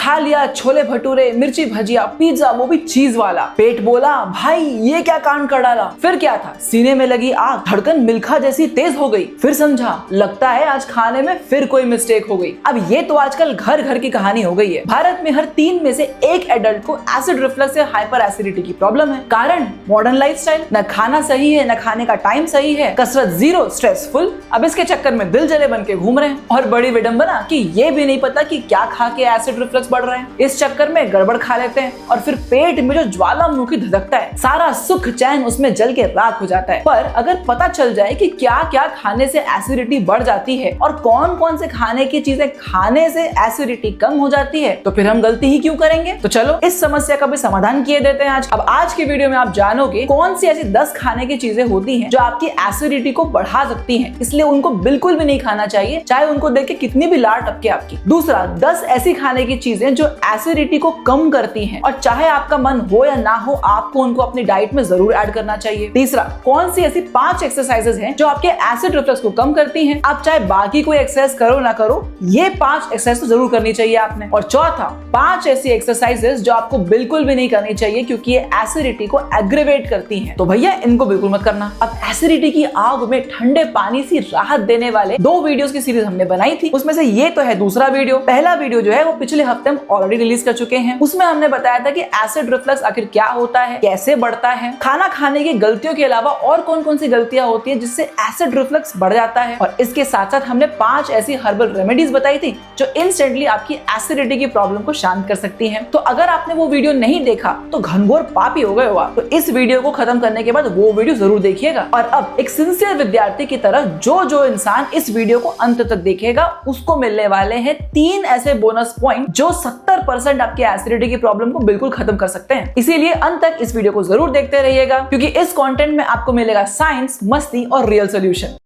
खा लिया छोले भटूरे, मिर्ची भजिया, पिज्जा, वो भी चीज वाला। पेट बोला भाई ये क्या कांड कर डाला। फिर क्या था, सीने में लगी आग, धड़कन मिल्खा जैसी तेज हो गई। फिर समझा लगता है आज खाने में फिर कोई मिस्टेक हो गई। अब ये तो आजकल घर घर की कहानी हो गई है। भारत में हर 3 में से 1 एडल्ट को एसिड रिफ्लक्स या हाइपर एसिडिटी की प्रॉब्लम है। कारण मॉडर्न लाइफस्टाइल, न खाना सही है, न खाने का टाइम सही है, कसरत जीरो, स्ट्रेसफुल। अब इसके चक्कर में दिल जले बन के घूम रहे हैं। और बड़ी विडंबना कि ये भी नहीं पता कि क्या खा के एसिड रिफ्लक्स बढ़ रहे हैं। इस चक्कर में गड़बड़ खा लेते हैं और फिर पेट में जो ज्वालामुखी धधकता है, सारा सुख चैन उसमें जल के राख हो जाता है। पर अगर पता चल जाए कि क्या क्या खाने से एसिडिटी बढ़ जाती है और कौन कौन से खाने की चीजें खाने से एसिडिटी कम हो जाती है, तो फिर हम गलती ही क्यों करेंगे। तो चलो इस समस्या का भी समाधान किए देते हैं आज। अब आज की वीडियो में आप जानोगे कौन सी ऐसी 10 खाने की चीजें होती हैं जो आपकी एसिडिटी को बढ़ा सकती हैं, इसलिए उनको बिल्कुल भी नहीं खाना चाहिए, चाहे उनको देख के कितनी भी लार टपके आपकी। दूसरा, 10 ऐसी खाने की चीजें जो एसिडिटी को कम करती हैं और चाहे आपका मन हो या ना हो आपको उनको अपनी डाइट में जरूर ऐड करना चाहिए। तीसरा, कौन सी ऐसी 5 एक्सरसाइजेस हैं जो आपके एसिड रिफ्लक्स को कम करती हैं, आप चाहे बाकी कोई एक्सरसाइज करो ना करो, ये 5 एक्सरसाइज तो जरूर करनी चाहिए आपने। और चौथा, 5 ऐसी एक्सरसाइजेस जो आपको बिल्कुल भी नहीं करनी चाहिए क्योंकि ये एसिडिटी को एग्रीवेट करती हैं, तो भैया इनको बिल्कुल मत करना। अब एसिडिटी की आग में ठंडे पानी से राहत देने वाले 2 वीडियोस की सीरीज हमने बनाई थी, उसमें से ये तो है दूसरा वीडियो। पहला वीडियो जो है वो पिछले हफ्ते हम ऑलरेडी रिलीज कर चुके हैं। उसमें हमने बताया था कि एसिड रिफ्लक्स आखिर क्या होता है, कैसे बढ़ता है, खाना खाने की गलतियों के अलावा और कौन कौन सी गलतियां होती है जिससे एसिड रिफ्लक्स बढ़ जाता है। और इसके साथ साथ हमने 5 ऐसी हर्बल रेमेडीज बताई थी जो इंस्टेंटली आपकी एसिडिटी की प्रॉब्लम को शांत कर सकती हैं। तो अगर आपने वो वीडियो नहीं देखा तो घनघोर पापी हो गए हो आप। तो इस वीडियो को खत्म करने के बाद वो वीडियो जरूर देखिएगा। और अब एक सिंसियर विद्यार्थी की तरह जो इंसान इस वीडियो को अंत तक देखेगा उसको मिलने वाले हैं 3 ऐसे बोनस पॉइंट जो 70% आपकी एसिडिटी की प्रॉब्लम को बिल्कुल खत्म कर सकते हैं। इसीलिए अंत तक इस वीडियो को जरूर देखते रहिएगा क्योंकि इस कंटेंट में आपको मिलेगा साइंस, मस्ती और रियल सॉल्यूशन।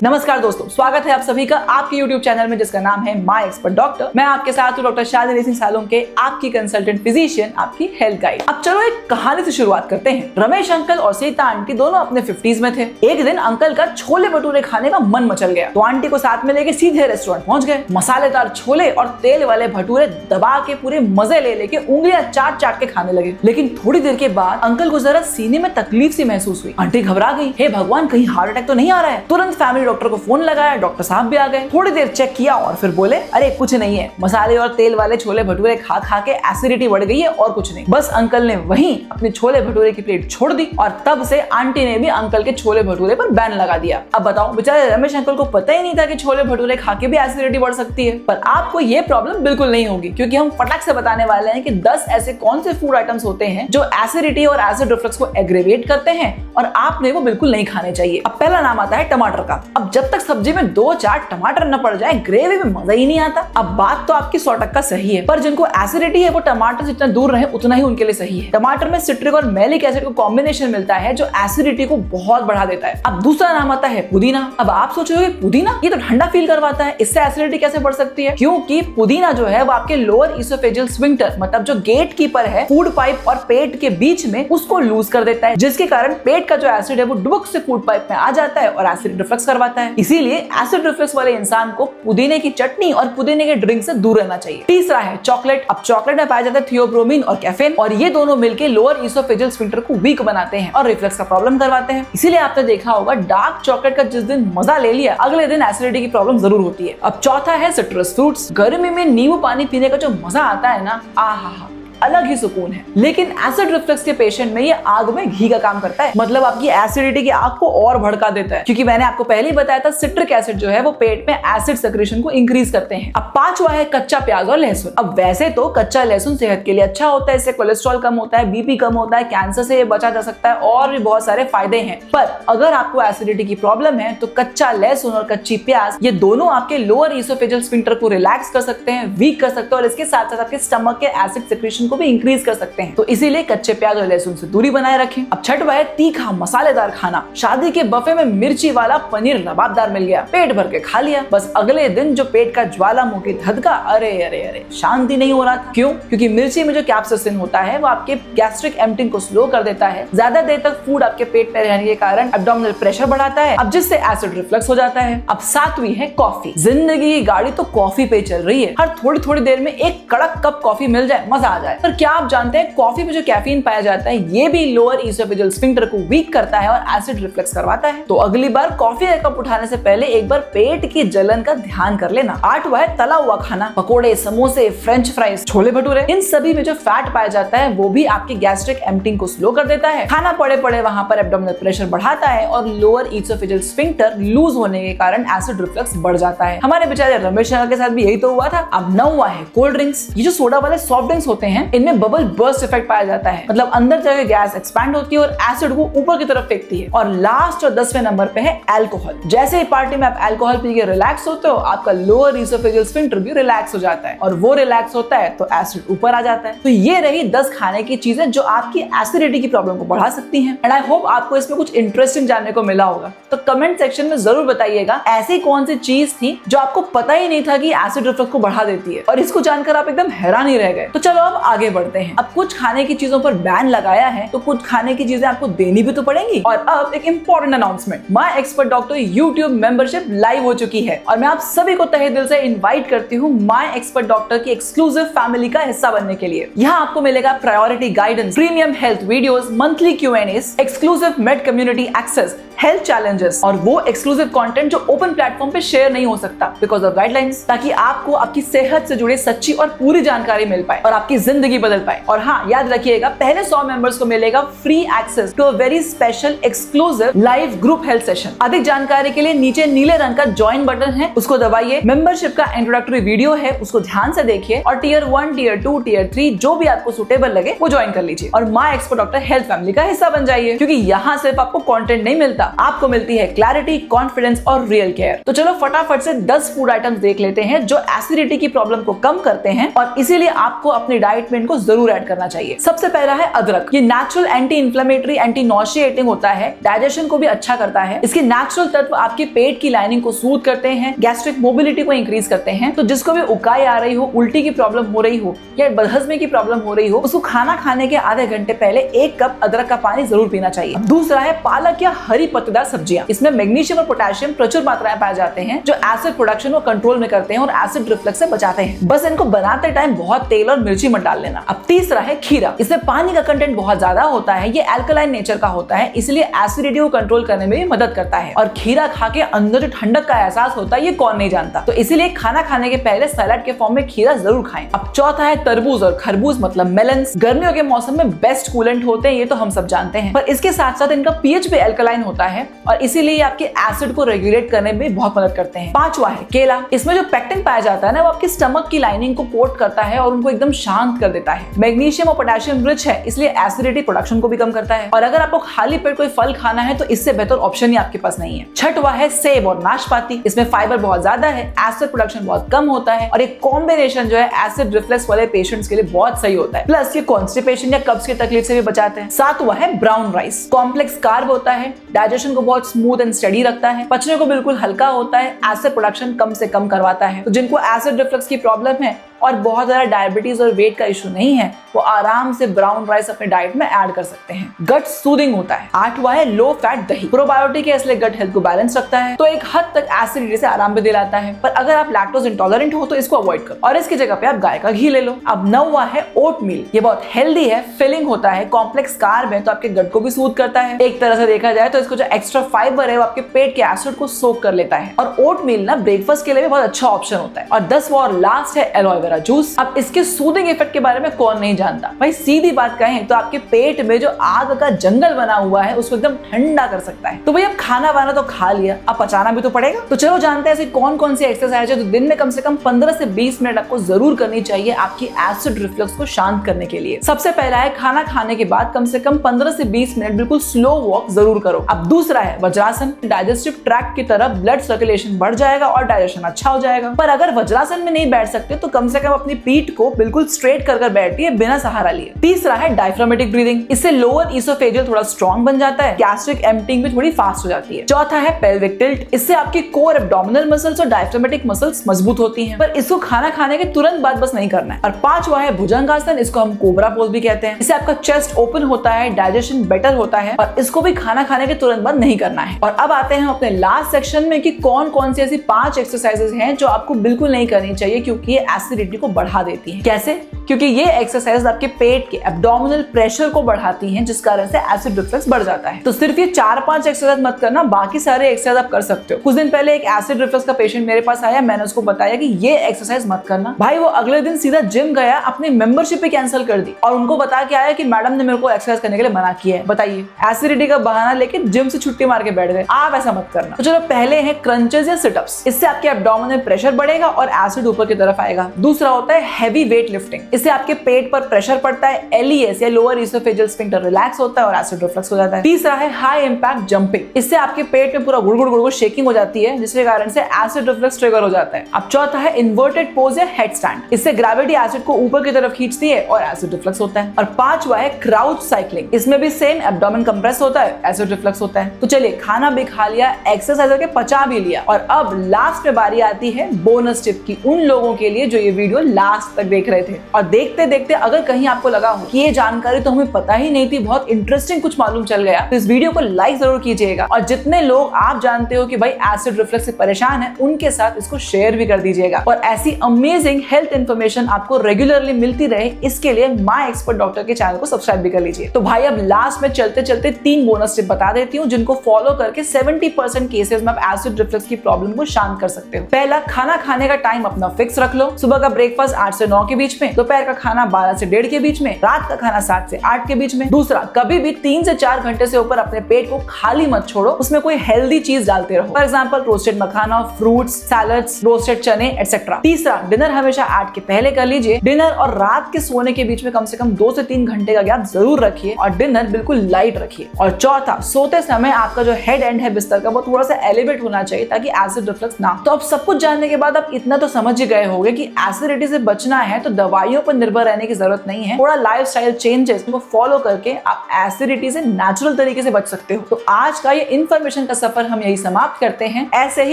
नमस्कार दोस्तों, स्वागत है आप सभी का आपके YouTube चैनल में जिसका नाम है माय एक्सपर्ट डॉक्टर। मैं आपके साथ हूँ डॉक्टर शालिनी सिंह सालोंके, आपकी कंसल्टेंट फिजिशियन, आपकी हेल्थ गाइड। अब चलो एक कहानी से शुरुआत करते हैं। रमेश अंकल और सीता आंटी दोनों अपने 50s में थे। एक दिन अंकल का छोले भटूरे खाने का मन मचल गया तो आंटी को साथ में लेके सीधे रेस्टोरेंट पहुंच गए। मसालेदार छोले और तेल वाले भटूरे दबा के पूरे मजे ले लेके उंगलियां चाट चाट के खाने लगे। लेकिन थोड़ी देर के बाद अंकल को जरा सीने में तकलीफ सी महसूस हुई। आंटी घबरा गई, हे भगवान कहीं हार्ट अटैक तो नहीं आ रहा है। तुरंत फैमिली डॉक्टर को फोन लगाया, डॉक्टर साहब भी आ गए। थोड़ी देर चेक किया और फिर बोले अरे कुछ नहीं है, मसाले और तेल वाले छोले भटूरे खा खा के एसिडिटी बढ़ गई है और कुछ नहीं। बस अंकल ने वहीं अपने छोले भटूरे की प्लेट छोड़ दी और तब से आंटी ने भी अंकल के छोले भटूरे पर बैन लगा दिया। अब बताओ, बेचारे रमेश अंकल को पता ही नहीं था कि छोले भटूरे खा के भी एसिडिटी बढ़ सकती है। पर आपको ये प्रॉब्लम बिल्कुल नहीं होगी क्योंकि हम फटाक से बताने वाले हैं कि 10 ऐसे कौन से फूड आइटम्स होते हैं जो एसिडिटी और एसिड रिफ्लक्स को एग्रीवेट करते हैं और आपने वो बिल्कुल नहीं खाने चाहिए। अब पहला नाम आता है टमाटर का। अब जब तक सब्जी में 2-4 टमाटर न पड़ जाए ग्रेवी में मजा ही नहीं आता। अब बात तो आपकी 100% सही है, पर जिनको एसिडिटी है वो टमाटर से जितना दूर रहे उतना ही उनके लिए सही है। टमाटर में सिट्रिक और मैलिक एसिड का कॉम्बिनेशन मिलता है जो एसिडिटी को बहुत बढ़ा देता है। अब दूसरा नाम आता है पुदीना। अब आप सोच रहे हो पुदीना ये तो ठंडा फील करवाता है, इससे एसिडिटी कैसे बढ़ सकती है? क्योंकि पुदीना जो है वो आपके लोअर इसोफेजियल स्फिंक्टर मतलब जो गेट कीपर है फूड पाइप और पेट के बीच में उसको लूज कर देता है, जिसके कारण पेट का जो एसिड है वो डुबक से फूड पाइप में आ जाता है और एसिड रिफ्लक्स करवाता है। इसीलिए एसिड रिफ्लक्स वाले इंसान को पुदीने की चटनी और पुदीने के ड्रिंक से दूर रहना चाहिए। तीसरा है चॉकलेट। अब चॉकलेट में पाया जाता है थियोब्रोमीन और कैफीन और ये दोनों मिलकर लोअर इसोफेजियल स्फिंक्टर को वीक बनाते हैं और रिफ्लक्स का प्रॉब्लम करवाते हैं। इसीलिए आपने देखा होगा डार्क चॉकलेट का जिस दिन मजा ले लिया अगले दिन एसिडिटी की प्रॉब्लम जरूर होती है। अब चौथा है सिट्रस फ्रूट्स। गर्मी में नींबू पानी पीने का जो मजा आता है ना, आहा अलग ही सुकून है। लेकिन एसिड रिफ्लक्स के पेशेंट में ये आग में घी का काम करता है, मतलब आपकी एसिडिटी की आग को और भड़का देता है। क्योंकि मैंने आपको पहले ही बताया था सिट्रिक एसिड जो है वो पेट में एसिड सेक्रेशन को इंक्रीज करते हैं। अब पांचवा है कच्चा प्याज और लहसुन। अब वैसे तो कच्चा लहसुन सेहत के लिए अच्छा होता है, इससे कोलेस्ट्रॉल कम होता है, बीपी कम होता है, कैंसर से बचा जा सकता है और भी बहुत सारे फायदे हैं। पर अगर आपको एसिडिटी की प्रॉब्लम है तो कच्चा लहसुन और कच्ची प्याज ये दोनों आपके लोअर इसोफेजियल स्फिंक्टर को रिलैक्स कर सकते हैं, वीक कर सकते हैं और इसके साथ साथ आपके स्टमक के एसिड सेक्रेशन को भी इंक्रीज कर सकते हैं। तो इसीलिए कच्चे प्याज और लहसुन से दूरी बनाए रखें। अब छठवां है तीखा मसालेदार खाना। शादी के बफे में मिर्ची वाला पनीर लबाबदार मिल गया, पेट भर के खा लिया, बस अगले दिन जो पेट का ज्वालामुखी धधका, अरे अरे अरे शांति नहीं हो रहा। क्यों? क्योंकि मिर्ची में जो कैप्साइसिन होता है वो आपके गैस्ट्रिक एम्प्टिंग को स्लो कर देता है। ज्यादा देर तक फूड आपके पेट में रहने के कारण एब्डोमिनल प्रेशर बढ़ाता है, अब जिससे एसिड रिफ्लक्स हो जाता है। अब सातवीं है कॉफी। जिंदगी की गाड़ी तो कॉफी पे चल रही है, हर थोड़ी थोड़ी देर में एक कड़क कप कॉफी मिल जाए मजा आ जाए। पर क्या आप जानते हैं कॉफी में जो कैफीन पाया जाता है ये भी लोअर इसोफेजियल स्फिंक्टर को वीक करता है और एसिड रिफ्लक्स करवाता है। तो अगली बार कॉफी का कप उठाने से पहले एक बार पेट की जलन का ध्यान कर लेना। आठवां है तला हुआ खाना। पकोड़े, समोसे, फ्रेंच फ्राइज, छोले भटूरे, इन सभी में जो फैट पाया जाता है वो भी आपकी गैस्ट्रिक एम्प्टिंग को स्लो कर देता है। खाना पड़े पड़े वहां पर एब्डोमिनल प्रेशर बढ़ाता है और लोअर इसोफेजियल स्फिंक्टर लूज होने के कारण एसिड रिफ्लक्स बढ़ जाता है। हमारे बेचारे रमेश के साथ भी यही तो हुआ था। अब नौवां है कोल्ड ड्रिंक्स। ये जो सोडा वाले सॉफ्ट ड्रिंक्स होते हैं इनमें बबल बर्स्ट इफेक्ट पाया जाता है, मतलब अंदर जाके गैस एक्सपैंड होती है और एसिड को ऊपर की तरफ फेंकती है। और लास्ट और 10वें नंबर पे है अल्कोहल। जैसे ही पार्टी में आप अल्कोहल पी के रिलैक्स होते हो आपका लोअर इसोफेजियल स्फिंक्टर भी रिलैक्स हो जाता है और वो रिलैक्स होता है तो एसिड ऊपर आ जाता है। तो ये रही 10 खाने की चीजें जो आपकी एसिडिटी की प्रॉब्लम को बढ़ा सकती हैं। एंड आई होप आपको इसमें कुछ इंटरेस्टिंग जानने को मिला होगा। तो कमेंट सेक्शन में जरूर बताइएगा ऐसी कौन सी चीज थी जो आपको पता ही नहीं था कि एसिड रिफ्लक्स को बढ़ा देती है और इसको जानकर आप एकदम हैरान ही रह गए। तो चलो अब आगे बढ़ते हैं। अब कुछ खाने की चीजों पर बैन लगाया है तो कुछ खाने की चीजें आपको देनी भी तो पड़ेंगी। और अब एक important announcement, my expert doctor YouTube membership live हो चुकी है और मैं आप सभी को तहे दिल से इन्वाइट करती हूँ माय एक्सपर्ट डॉक्टर की एक्सक्लूसिव फैमिली का हिस्सा बनने के लिए। यहाँ आपको मिलेगा priority guidance, premium health videos, monthly Q&As, exclusive med community access, health challenges और वो एक्सक्लूसिव कंटेंट जो ओपन प्लेटफॉर्म पे शेयर नहीं हो सकता बिकॉज ऑफ गाइडलाइंस, ताकि आपको आपकी सेहत से जुड़े सच्ची और पूरी जानकारी मिल पाए और आपकी जिंदगी बदल पाए। और हाँ, याद रखिएगा पहले 100 मेंबर्स को मिलेगा free access to a very special exclusive live group health session. अधिक जानकारी के लिए नीचे नीले रंग का ज्वाइन बटन है, उसको दबाइए। मेंबरशिप का इंट्रोडक्टरी वीडियो है, उसको ध्यान से देखिए और टियर 1, टियर 2, टियर 3 जो भी आपको सुटेबल लगे वो ज्वाइन कर लीजिए और my expert doctor health family का हिस्सा बन जाइए। क्योंकि यहाँ सिर्फ आपको कंटेंट नहीं मिलता, आपको मिलती है क्लैरिटी, कॉन्फिडेंस और रियल केयर। तो चलो फटाफट से 10 फूड आइटम्स देख लेते हैं जो एसिडिटी की प्रॉब्लम को कम करते हैं और इसीलिए आपको अपनी डाइट में इनको जरूर ऐड करना चाहिए। सबसे पहला है अदरक। ये नेचुरल एंटी इंफ्लेमेटरी, एंटी नॉशिएटिंग होता है, डाइजेशन को भी अच्छा करता है। इसके नेचुरल तत्व आपके पेट की लाइनिंग को सूद करते हैं, गैस्ट्रिक मोबिलिटी को इंक्रीज करते हैं। तो जिसको भी उकाई आ रही हो, उल्टी की प्रॉब्लम हो रही हो या बदहजमी की प्रॉब्लम हो रही हो, उसको खाना खाने के आधे घंटे पहले 1 कप अदरक का पानी जरूर पीना चाहिए। दूसरा है पालक या हरी पत्तेदार सब्जियां। इसमें मैग्नीशियम और पोटेशियम प्रचुर मात्रा में पाए जाते हैं जो एसिड प्रोडक्शन को कंट्रोल में करते हैं और एसिड रिफ्लक्स से बचाते हैं। बस इनको बनाते टाइम बहुत तेल और मिर्ची मत डाल लेना। अब तीसरा है खीरा। इसमें पानी का कंटेंट बहुत ज्यादा होता है, ये अल्कलाइन नेचर का होता है, इसलिए एसिडिटी को कंट्रोल करने में भी मदद करता है। और खीरा खा के अंदर जो ठंडक का एहसास होता है ये कौन नहीं जानता। तो इसीलिए खाना खाने के पहले सैलेड के फॉर्म में खीरा जरूर खाएं। अब चौथा है तरबूज और खरबूज मतलब मेलन्स। गर्मियों के मौसम में बेस्ट कूलेंट होते हैं, ये तो हम सब जानते हैं, पर इसके साथ साथ इनका पीएच भी अल्कलाइन होता है और इसीलिए आपके एसिड को रेगुलेट करने में बहुत मदद करते हैं। पांचवा है केला। इसमें जो पेक्टिन पाया जाता है ना वो आपकी स्टमक की लाइनिंग को कोट करता है और उनको एकदम शांत कर देता है। मैग्नीशियम और पोटेशियम रिच है, इसलिए एसिडिटी प्रोडक्शन को भी कम करता है। और अगर आपको खाली पेट कोई फल खाना है तो इससे बेहतर ऑप्शन ही आपके पास नहीं है। छठवा है सेब और नाशपाती। इसमें फाइबर बहुत ज्यादा है, एसिड प्रोडक्शन बहुत कम होता है और एक कॉम्बिनेशन जो है एसिड रिफ्लक्स वाले पेशेंट्स के लिए बहुत सही होता है। प्लस ये कॉन्स्टिपेशन या कब्ज की तकलीफ से भी बचाते हैं। सातवां है ब्राउन राइस। कॉम्प्लेक्स कार्ब होता है, डाइजेशन को बहुत स्मूथ एंड स्टडी रखता है, पचने को बिल्कुल हल्का होता है, एसिड प्रोडक्शन कम से कम करवाता है। तो जिनको एसिड रिफ्लक्स की प्रॉब्लम है और बहुत ज्यादा डायबिटीज और वेट का इशू नहीं है वो आराम से ब्राउन राइस अपने डाइट में ऐड कर सकते हैं। गट सूदिंग होता है। आठवां है लो फैट दही। प्रोबायोटिक है इसलिए गट हेल्थ को बैलेंस रखता है, तो एक हद तक एसिडिटी से आराम भी दिलाता है। पर अगर आप लैक्टोज इंटॉलरेंट हो तो इसको अवॉइड करो और इसकी जगह पे आप गाय का घी ले लो। अब नौवां है ओट मील। ये बहुत हेल्दी है, फिलिंग होता है, कॉम्प्लेक्स कार्ब है तो आपके गट को भी सूद करता है। एक तरह से देखा जाए तो इसको जो एक्स्ट्रा फाइबर है वो आपके पेट के एसिड को सोक कर लेता है। और ओट मील ना ब्रेकफास्ट के लिए भी बहुत अच्छा ऑप्शन होता है। और 10वां और लास्ट है एलोवेरा जूस। अब इसके सूदिंग इफेक्ट के बारे में कौन नहीं जानता। भाई सीधी बात कहें तो आपके पेट में जो आग का जंगल बना हुआ है उसको एकदम ठंडा कर सकता है। तो भाई अब खाना वाना तो खा लिया, अब पचाना भी तो पड़ेगा। तो चलो जानते हैं ऐसी कौन कौन सी एक्सरसाइज है जो दिन में कम से कम 15 से 20 मिनट आपको जरूर करनी चाहिए आपकी एसिड रिफ्लक्स को शांत करने के लिए। सबसे पहला है खाना खाने के बाद कम से कम 15 से 20 मिनट बिल्कुल स्लो वॉक जरूर करो। अब दूसरा है वज्रासन। डाइजेस्टिव ट्रैक्ट की तरफ ब्लड सर्कुलेशन बढ़ जाएगा और डाइजेशन अच्छा हो जाएगा। पर अगर वज्रासन में नहीं बैठ सकते तो कम से से कम अपनी पीठ को बिल्कुल स्ट्रेट कर बैठिए बिना सहारा लिए। तीसरा है डायफ्रामेटिक ब्रीदिंग, इससे लोअर इसोफेजियल थोड़ा स्ट्रॉन्ग बन जाता है, गैस्ट्रिक एम्प्टिंग भी थोड़ी फास्ट हो जाती है। चौथा है पेल्विक टिल्ट, इससे आपकी कोर एब्डोमिनल मसल्स और डायफ्रामेटिक मसल्स मजबूत होती हैं, पर इसको खाना खाने के तुरंत बाद बस नहीं करना है। और पांचवा है भुजंगासन, इसको हम कोबरा पोज भी कहते हैं। इससे आपका चेस्ट ओपन होता है, डाइजेशन बेटर होता है, और इसको भी खाना खाने के तुरंत बाद नहीं करना है। और अब आते हैं अपने लास्ट सेक्शन में कि कौन कौन सी ऐसी 5 एक्सरसाइजेस हैं जो आपको बिल्कुल नहीं करनी चाहिए क्योंकि ये एसिडिटी को बढ़ा देती है। कैसे? क्योंकि ये एक्सरसाइज आपके पेट के एब्डोमिनल प्रेशर को बढ़ाती हैं, जिस कारण से एसिड रिफ्लक्स बढ़ जाता है। तो सिर्फ ये 4-5 एक्सरसाइज मत करना, बाकी सारे एक्सरसाइज आप कर सकते हो। कुछ दिन पहले एक एसिड रिफ्लक्स का पेशेंट मेरे पास आया, मैंने उसको बताया कि ये एक्सरसाइज मत करना। भाई वो अगले दिन सीधा जिम गया, अपनी मेंबरशिप ही कैंसिल कर दी और उनको बता के आया कि मैडम ने मेरे को एक्सरसाइज करने के लिए मना किया है। बताइए, एसिडिटी का बहाना लेके जिम से छुट्टी मार के बैठ गए। आप ऐसा मत करना। तो चलो, पहले है क्रंचेस या सिटअप्स, इससे आपके एब्डोमिनल प्रेशर बढ़ेगा और एसिड ऊपर की तरफ आएगा। दूसरा होता है हैवी वेट लिफ्टिंग, इससे आपके पेट पर प्रेशर पड़ता है, एलईएस या लोअर इसोफेजियल स्फिंक्टर रिलैक्स होता है और एसिड रिफ्लक्स हो जाता है। तीसरा है हाई इंपैक्ट जंपिंग, इससे आपके पेट में पूरा गुड़ शेकिंग हो जाती है, जिसके कारण से एसिड रिफ्लक्स ट्रिगर हो जाता है। अब चौथा है इन्वर्टेड पोज या हेड स्टैंड, इससे ग्रेविटी एसिड को ऊपर की तरफ खींचती है और एसिड रिफ्लक्स होता है। और पांचवा है क्राउच साइक्लिंग, इसमें भी सेम एब्डोमेन कंप्रेस होता है, एसिड रिफ्लक्स होता है। तो चलिए, खाना भी खा लिया, एक्सरसाइज करके पचा भी लिया, और अब लास्ट में बारी आती है बोनस टिप की, उन लोगों के लिए जो ये वीडियो लास्ट तक देख रहे थे। और देखते देखते अगर कहीं आपको लगा हो कि ये जानकारी तो हमें पता ही नहीं थी, बहुत इंटरेस्टिंग कुछ मालूम चल गया, तो इस वीडियो को लाइक जरूर कीजिएगा। और जितने लोग आप जानते हो कि भाई एसिड रिफ्लक्स से परेशान है, उनके साथ इसको शेयर भी कर दीजिएगा। और ऐसी अमेजिंग हेल्थ इंफॉर्मेशन आपको रेगुलरली मिलती रहे, इसके लिए माय एक्सपर्ट डॉक्टर के चैनल को सब्सक्राइब भी कर लीजिए। तो भाई अब लास्ट में चलते चलते 3 बोनस टिप बता देती हूँ, जिनको फॉलो करके 70% केसेस में आप एसिड रिफ्लक्स की प्रॉब्लम को शांत कर सकते हो। पहला, खाना खाने का टाइम अपना फिक्स रख लो। सुबह का ब्रेकफास्ट 8 से 9 के बीच में, दोपहर का खाना 12 से 1:30 के बीच में, रात का खाना 7 से 8 के बीच में। दूसरा, कभी भी 3 से 4 घंटे से ऊपर अपने पेट को खाली मत छोड़ो, उसमें कोई हेल्दी चीज डालते रहो, for example roasted makhana, fruits, salads, roasted चने एटसेट्रा। तीसरा, डिनर हमेशा 8 के पहले कर लीजिए। डिनर और रात के सोने के बीच में कम से कम 2 से 3 घंटे का गैप जरूर रखिए और डिनर बिल्कुल लाइट रखिए। और चौथा, सोते समय आपका जो हेड एंड है बिस्तर का, वो थोड़ा सा एलिवेट होना चाहिए ताकि एसिड रिफ्लक्स ना। तो अब सब कुछ जानने के बाद आप इतना तो समझ ही गए होंगे कि एसिडिटी से बचना है तो दवाइयों पर निर्भर रहने की जरूरत नहीं है, थोड़ा लाइफस्टाइल चेंजेस को फॉलो करके आप एसिडिटी से नेचुरल तरीके से बच सकते हो। तो आज का ये इन्फॉर्मेशन का सफर हम यही समाप्त करते हैं। ऐसे ही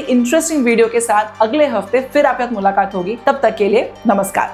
इंटरेस्टिंग वीडियो के साथ अगले हफ्ते फिर आपके साथ मुलाकात होगी। तब तक के लिए नमस्कार।